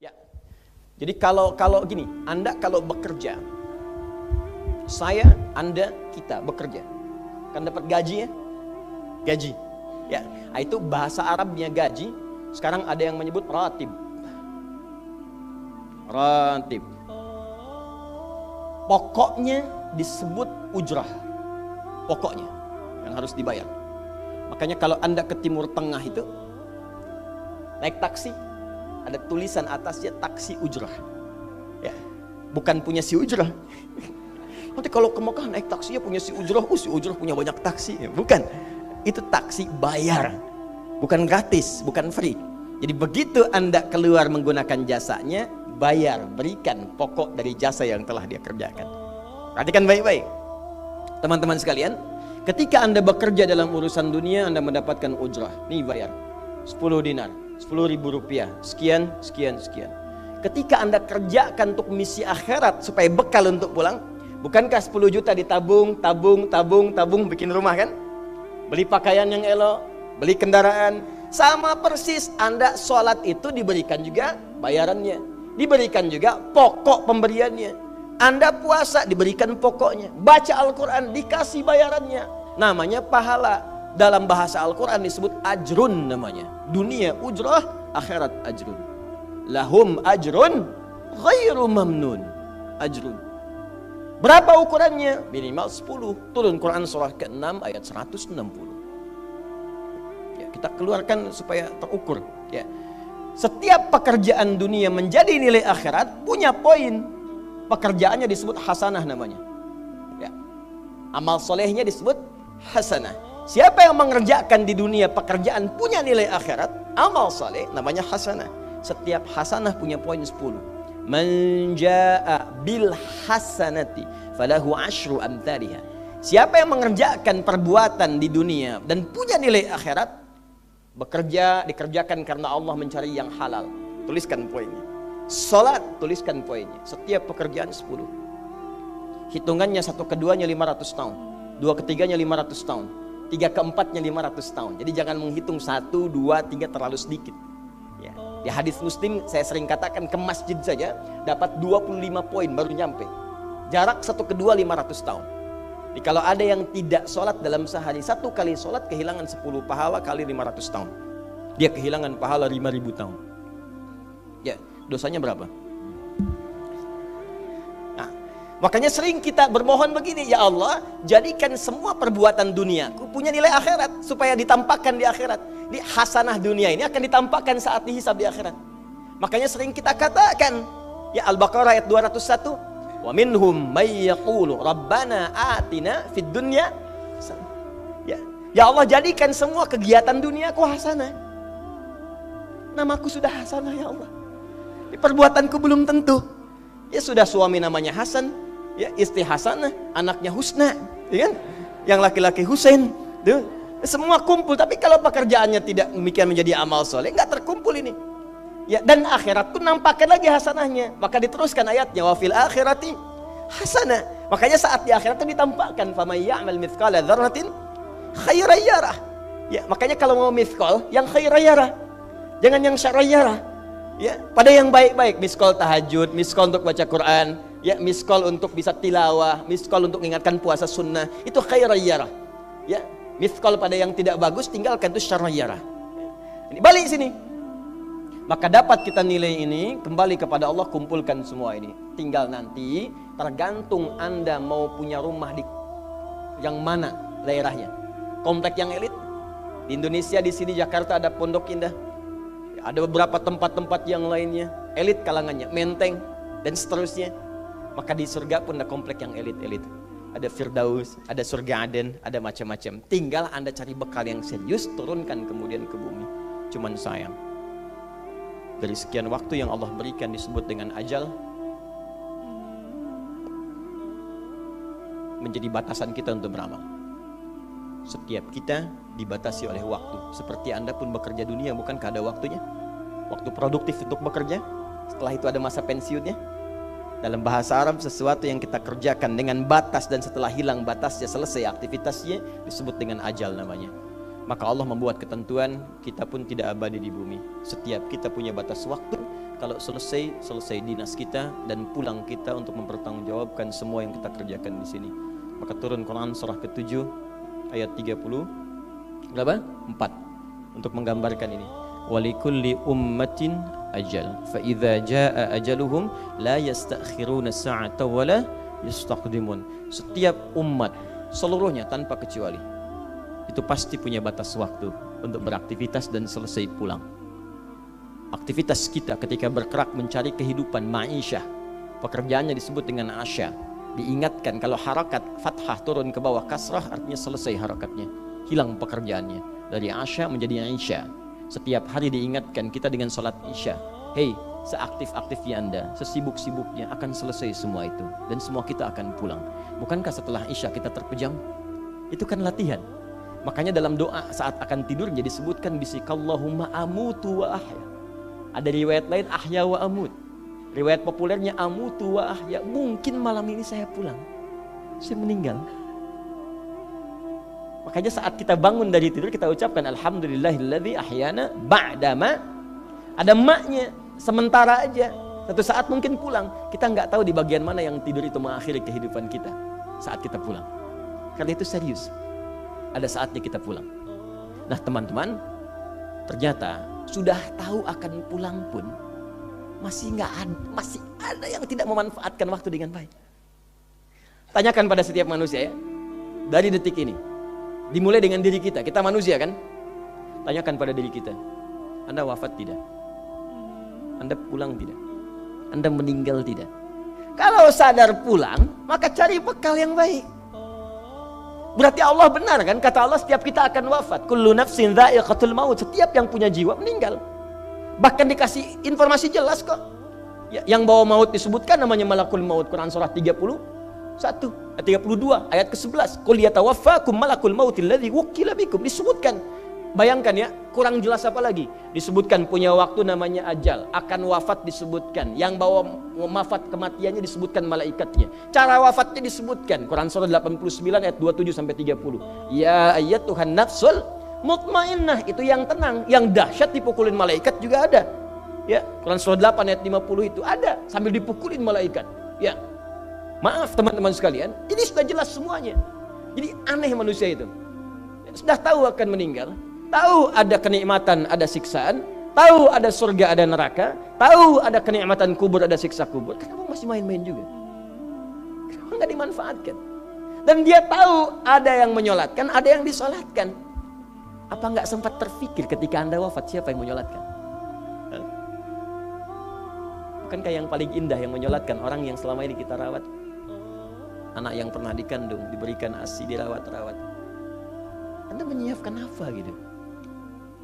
Ya. Jadi kalau gini, Anda kalau bekerja, saya, Anda, kita bekerja, kan dapat gaji ya? Gaji. Ya, itu bahasa Arabnya gaji. Sekarang ada yang menyebut ratib. Ratib. Pokoknya disebut ujrah. Pokoknya yang harus dibayar. Makanya kalau Anda ke Timur Tengah itu naik taksi, ada tulisan atasnya taksi ujrah. Ya, bukan punya si ujrah. Nanti kalau ke Mekah naik taksinya punya si ujrah, si ujrah punya banyak taksi. Ya, bukan. Itu taksi bayar, bukan gratis, bukan free. Jadi begitu Anda keluar menggunakan jasanya, bayar, berikan pokok dari jasa yang telah dia kerjakan. Perhatikan baik-baik, teman-teman sekalian. Ketika Anda bekerja dalam urusan dunia, Anda mendapatkan ujrah. Nih bayar 10 dinar, 10.000 rupiah, sekian, sekian, sekian. Ketika Anda kerjakan untuk misi akhirat supaya bekal untuk pulang, bukankah 10 juta ditabung, tabung, bikin rumah kan? Beli pakaian yang elok, beli kendaraan. Sama persis Anda sholat itu diberikan juga bayarannya, diberikan juga pokok pemberiannya. Anda puasa diberikan pokoknya, baca Al-Quran dikasih bayarannya. Namanya pahala. Dalam bahasa Al-Quran disebut ajrun namanya. Dunia ujrah, akhirat ajrun. Lahum ajrun ghairu mamnun. Ajrun. Berapa ukurannya? Minimal 10. Turun Quran surah ke-6 ayat 160. Ya, kita keluarkan supaya terukur. Ya. Setiap pekerjaan dunia menjadi nilai akhirat punya poin. Pekerjaannya disebut hasanah namanya. Ya. Amal solehnya disebut hasanah. Siapa yang mengerjakan di dunia pekerjaan punya nilai akhirat, amal soleh namanya hasanah. Setiap hasanah punya poin 10. Man jaa bil hasanati falahu asyru amthaliha. Siapa yang mengerjakan perbuatan di dunia dan punya nilai akhirat, bekerja dikerjakan karena Allah mencari yang halal. Tuliskan poinnya. Salat, tuliskan poinnya. Setiap pekerjaan 10. Hitungannya 1 keduanya 500 tahun, 2 ketiganya 500 tahun, 3 keempatnya 500 tahun. Jadi jangan menghitung 1, 2, 3 terlalu sedikit. Ya. Di hadis Muslim saya sering katakan ke masjid saja dapat 25 poin baru nyampe. Jarak 1 kedua 500 tahun. Jadi kalau ada yang tidak sholat dalam sehari, 1 kali sholat kehilangan 10 pahala kali 500 tahun. Dia kehilangan pahala 5.000 tahun. Ya, dosanya berapa? Nah, makanya sering kita bermohon begini, ya Allah, jadikan semua perbuatan duniaku punya nilai akhirat supaya ditampakkan di akhirat. Di hasanah dunia ini akan ditampakkan saat dihisab di akhirat. Makanya sering kita katakan, ya Al-Baqarah ayat 201, wa minhum may yaqulu rabbana atina fid dunya. Ya Allah, jadikan semua kegiatan duniaku hasanah. Namaku sudah hasanah ya Allah. Perbuatanku belum tentu. Ya sudah suami namanya Hasan, ya istri Hasanah, anaknya Husna, ya kan? Yang laki-laki Husain, tuh. Semua kumpul, tapi kalau pekerjaannya tidak demikian menjadi amal soleh, nggak terkumpul ini. Ya, dan akhirat pun nampakkan lagi hasanahnya. Maka diteruskan ayatnya, wa fil akhirati hasanah. Makanya saat di akhirat itu ditampakkan, faman ya'mal mithqala dzarratin khairan yarah. Ya, makanya kalau mau mithqal, yang khairan yarah. Jangan yang syarran yarah. Ya, pada yang baik-baik, miskol tahajud, miskol untuk baca Quran, ya, miskol untuk bisa tilawah, miskol untuk mengingatkan puasa sunnah, itu khairan yarah. Ya, mithqal pada yang tidak bagus tinggalkan, itu syarran yarah. Ini balik sini. Maka dapat kita nilai ini kembali kepada Allah, kumpulkan semua ini. Tinggal nanti tergantung Anda mau punya rumah di yang mana daerahnya. Komplek yang elit. Di Indonesia di sini Jakarta ada Pondok Indah. Ada beberapa tempat-tempat yang lainnya, elit kalangannya, Menteng dan seterusnya. Maka di surga pun ada komplek yang elit-elit. Ada Firdaus, ada surga Aden, ada macam-macam. Tinggal Anda cari bekal yang serius, turunkan kemudian ke bumi. Cuman sayang, dari sekian waktu yang Allah berikan disebut dengan ajal, menjadi batasan kita untuk beramal. Setiap kita dibatasi oleh waktu. Seperti Anda pun bekerja dunia, bukankah ada waktunya? Waktu produktif untuk bekerja, setelah itu ada masa pensiunnya. Dalam bahasa Arab, sesuatu yang kita kerjakan dengan batas dan setelah hilang batasnya, selesai aktivitasnya, disebut dengan ajal namanya. Maka Allah membuat ketentuan, kita pun tidak abadi di bumi. Setiap kita punya batas waktu, kalau selesai dinas kita dan pulang kita untuk mempertanggungjawabkan semua yang kita kerjakan di sini. Maka turun Quran surah ke-7 ayat 30 berapa? 4 untuk menggambarkan ini. Walikulli ummatin ajal fa idza jaa ajaluhum la yastakhiruna sa'ata wa la yastaqdimun. Setiap umat seluruhnya tanpa kecuali itu pasti punya batas waktu untuk beraktivitas dan selesai pulang. Aktivitas kita ketika bergerak mencari kehidupan ma'isyah, pekerjaannya disebut dengan asya. Diingatkan kalau harakat fathah turun ke bawah kasrah artinya selesai harakatnya, hilang pekerjaannya. Dari asya menjadi isya. Setiap hari diingatkan kita dengan salat isya. Hei, seaktif-aktifnya Anda, sesibuk-sibuknya akan selesai semua itu dan semua kita akan pulang. Bukankah setelah isya kita terpejam? Itu kan latihan. Makanya dalam doa saat akan tidur jadi disebutkan bisikallahumma amutu wa ahya. Ada riwayat lain ahya wa amut. Riwayat populernya amutu wa ahya. Mungkin malam ini saya pulang, saya meninggal. Makanya saat kita bangun dari tidur kita ucapkan alhamdulillahilladzi ahyana ba'dama. Ada maknya, sementara aja. Satu saat mungkin pulang. Kita nggak tahu di bagian mana yang tidur itu mengakhiri kehidupan kita saat kita pulang. Karena itu serius. Ada saatnya kita pulang. Nah teman-teman, ternyata sudah tahu akan pulang pun masih ada yang tidak memanfaatkan waktu dengan baik. Tanyakan pada setiap manusia ya, dari detik ini, dimulai dengan diri kita. Kita manusia kan? Tanyakan pada diri kita, Anda wafat tidak? Anda pulang tidak? Anda meninggal tidak? Kalau sadar pulang, maka cari bekal yang baik. Berarti Allah benar kan? Kata Allah setiap kita akan wafat. Kullu nafsin dha'iqatul maut. Setiap yang punya jiwa meninggal. Bahkan dikasih informasi jelas kok. Yang bawa maut disebutkan namanya malakul maut. Quran surah 32 ayat ke-11. Qul yatawaffakum malakul mautil ladzi wukkila bikum. Disebutkan. Bayangkan ya, kurang jelas apa lagi? Disebutkan punya waktu namanya ajal, akan wafat disebutkan. Yang bawa wafat kematiannya disebutkan malaikatnya. Cara wafatnya disebutkan. Quran surah 89 ayat 27 sampai 30. Ya ayyatuhan nafsul mutmainnah, itu yang tenang, yang dahsyat dipukulin malaikat juga ada. Ya, Quran surah 8 ayat 50 itu ada sambil dipukulin malaikat. Ya. Maaf teman-teman sekalian, ini sudah jelas semuanya. Jadi aneh manusia itu. Sudah tahu akan meninggal, tahu ada kenikmatan, ada siksaan, tahu ada surga, ada neraka, tahu ada kenikmatan kubur, ada siksa kubur. Kenapa masih main-main juga? Kenapa nggak dimanfaatkan? Dan dia tahu ada yang menyolatkan, ada yang disolatkan. Apa nggak sempat terfikir ketika Anda wafat siapa yang menyolatkan? Bukankah yang paling indah yang menyolatkan orang yang selama ini kita rawat? Anak yang pernah dikandung, diberikan ASI, dirawat-rawat. Anda menyiapkan apa gitu?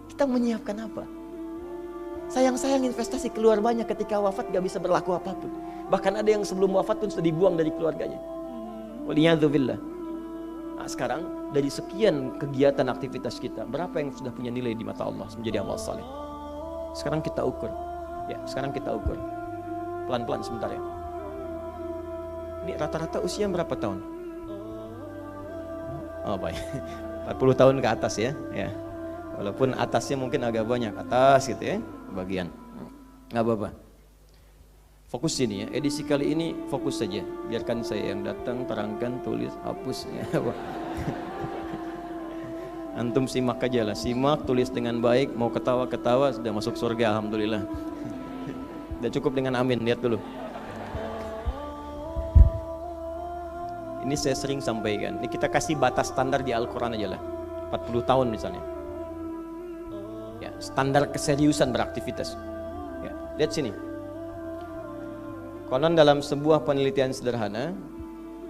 Kita menyiapkan apa? Sayang-sayang investasi keluar banyak ketika wafat gak bisa berlaku apapun. Bahkan ada yang sebelum wafat pun sudah dibuang dari keluarganya. Waliyadzubillah. Nah, sekarang dari sekian kegiatan aktivitas kita, berapa yang sudah punya nilai di mata Allah menjadi amal saleh? Sekarang kita ukur. Ya, sekarang kita ukur. Pelan-pelan sebentar ya. Ini rata-rata usia berapa tahun? Oh baik. 40 tahun ke atas ya. Ya. Walaupun atasnya mungkin agak banyak, atas gitu ya, bagian. Nggak apa-apa. Fokus sini ya. Edisi kali ini fokus saja. Biarkan saya yang datang, terangkan, tulis, hapus ya. Antum simak aja lah, simak, tulis dengan baik, mau ketawa-ketawa sudah masuk surga alhamdulillah. Udah cukup dengan amin, lihat dulu. Ini saya sering sampaikan, ini kita kasih batas standar di Al-Quran aja lah, 40 tahun misalnya. Ya, standar keseriusan beraktivitas. Ya, lihat sini. Konon dalam sebuah penelitian sederhana,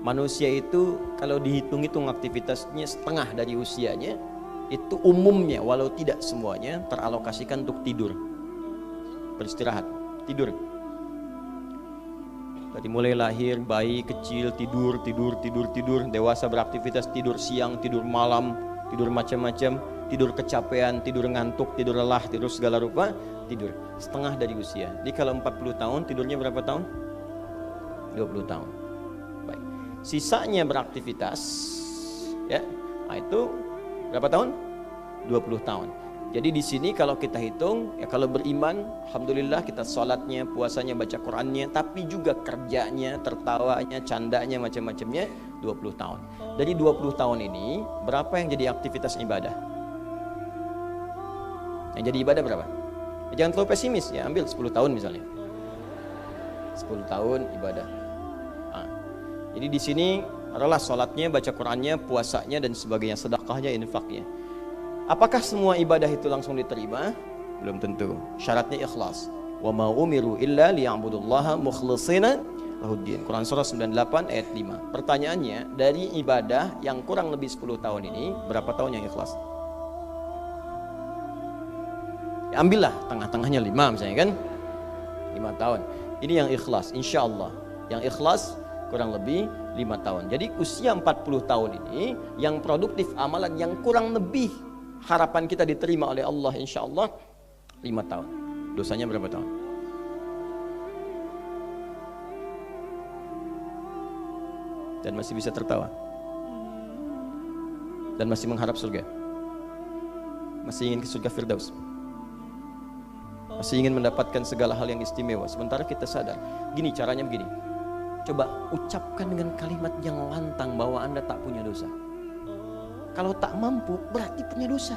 manusia itu kalau dihitung-hitung aktivitasnya setengah dari usianya, itu umumnya walau tidak semuanya teralokasikan untuk tidur, beristirahat, tidur. Dari mulai lahir, bayi kecil tidur, dewasa beraktivitas tidur siang, tidur malam, tidur macam-macam, tidur kecapean, tidur ngantuk, tidur lelah, tidur segala rupa, tidur setengah dari usia. Jadi kalau 40 tahun tidurnya berapa tahun? 20 tahun. Baik. Sisanya beraktivitas, ya. Nah, itu berapa tahun? 20 tahun. Jadi di sini kalau kita hitung, ya kalau beriman, alhamdulillah kita sholatnya, puasanya, baca Qurannya, tapi juga kerjanya, tertawanya, candanya, macam-macamnya 20 tahun. Dari 20 tahun ini, berapa yang jadi aktivitas ibadah? Yang jadi ibadah berapa? Ya, jangan terlalu pesimis, ya ambil 10 tahun misalnya. 10 tahun ibadah. Nah, jadi di sini adalah sholatnya, baca Qurannya, puasanya, dan sebagainya, sedekahnya, infaknya. Apakah semua ibadah itu langsung diterima? Belum tentu. Syaratnya ikhlas. Wa ma umiru illa liya'budullaha mukhlishina lahuddin. Quran surah 98 ayat 5. Pertanyaannya, dari ibadah yang kurang lebih 10 tahun ini, berapa tahun yang ikhlas? Ya, ambillah tengah-tengahnya 5 misalnya kan. 5 tahun. Ini yang ikhlas, insya Allah. Yang ikhlas kurang lebih 5 tahun. Jadi usia 40 tahun ini yang produktif amalan yang kurang lebih harapan kita diterima oleh Allah insya Allah 5 tahun. Dosanya berapa tahun? Dan masih bisa tertawa. Dan masih mengharap surga. Masih ingin ke surga Firdaus. Masih ingin mendapatkan segala hal yang istimewa. Sementara kita sadar, gini caranya begini. Coba ucapkan dengan kalimat yang lantang bahwa Anda tak punya dosa. Kalau tak mampu, berarti punya dosa.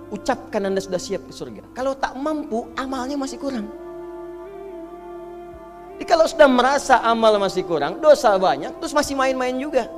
Ucapkan Anda sudah siap ke surga. Kalau tak mampu, amalnya masih kurang. Jadi kalau sudah merasa amal masih kurang, dosa banyak, terus masih main-main juga.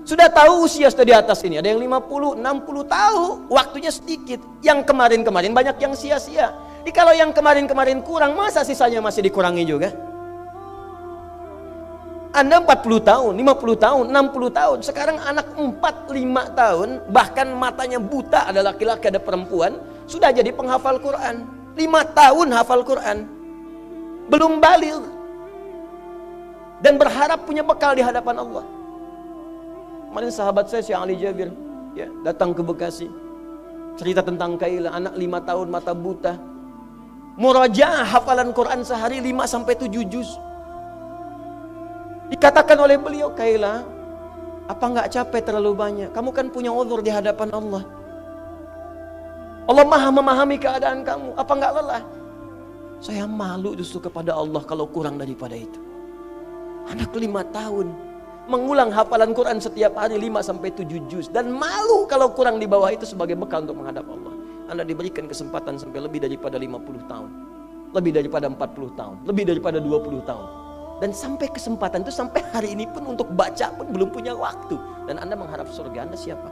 Sudah tahu usia sudah di atas ini, ada yang 50, 60 tahu, waktunya sedikit. Yang kemarin-kemarin banyak yang sia-sia. Jadi kalau yang kemarin-kemarin kurang, masa sisanya masih dikurangi juga? Anda 40 tahun, 50 tahun, 60 tahun. Sekarang anak 4, 5 tahun, bahkan matanya buta, ada laki-laki, ada perempuan, sudah jadi penghafal Quran. 5 tahun hafal Quran. Belum baligh. Dan berharap punya bekal di hadapan Allah. Kemarin sahabat saya, Syekh Ali Jabir, ya, datang ke Bekasi. Cerita tentang Kaila, anak 5 tahun, mata buta. Murajaah hafalan Quran sehari 5-7 juz. Dikatakan oleh beliau, Kaila, apa enggak capek terlalu banyak? Kamu kan punya uzur di hadapan Allah. Allah Maha memahami keadaan kamu. Apa enggak lelah? Saya malu justru kepada Allah kalau kurang daripada itu. Anak 5 tahun mengulang hafalan Quran setiap hari 5-7 juz, dan malu kalau kurang di bawah itu sebagai bekal untuk menghadap Allah. Anda diberikan kesempatan sampai lebih daripada 50 tahun, lebih daripada 40 tahun, lebih daripada 20 tahun. Dan sampai kesempatan itu sampai hari ini pun untuk baca pun belum punya waktu. Dan Anda mengharap surga, Anda siapa?